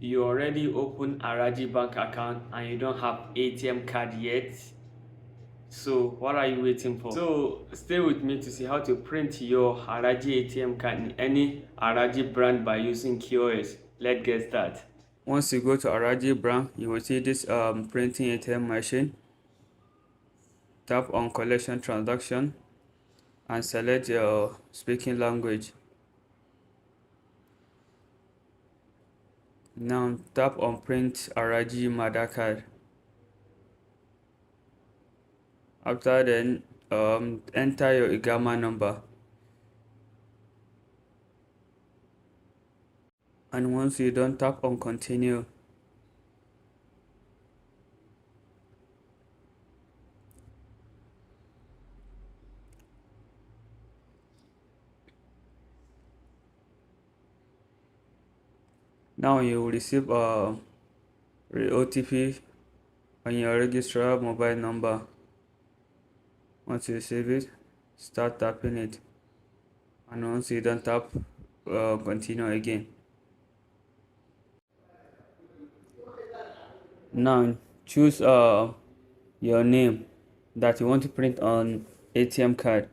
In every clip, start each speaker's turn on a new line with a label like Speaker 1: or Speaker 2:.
Speaker 1: you already open a Rajhi bank account and you don't have ATM card yet, so what are you waiting for? So stay with me to see how to print your Rajhi ATM card in any Rajhi brand by using Kiosk. Let's get started. Once you go to Rajhi brand, you will see this printing ATM machine. Tap on collection transaction and select your speaking language. Now tap on print Rajhi Mother card. After then, enter your Iqama number. And once you don't, tap on continue. Now you will receive a OTP on your registered mobile number. Once you receive it, start tapping it. And once you don't, tap continue again. Now choose your name that you want to print on ATM card.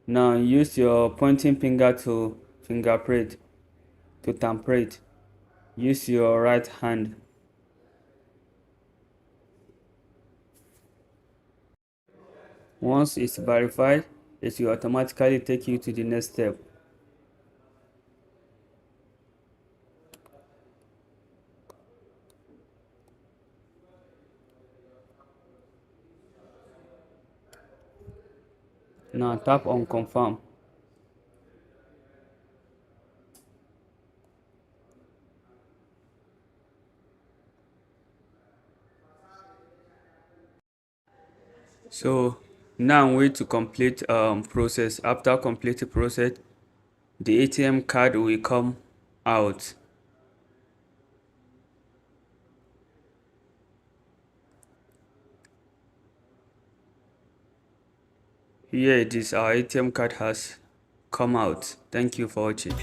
Speaker 1: Now use your pointing finger to fingerprint to tamper. Use your right hand. Once it's verified, it will automatically take you to the next step. Now tap on confirm. So now wait to complete process. After complete process, the ATM card will come out. Here it is, our ATM card has come out. Thank you for watching.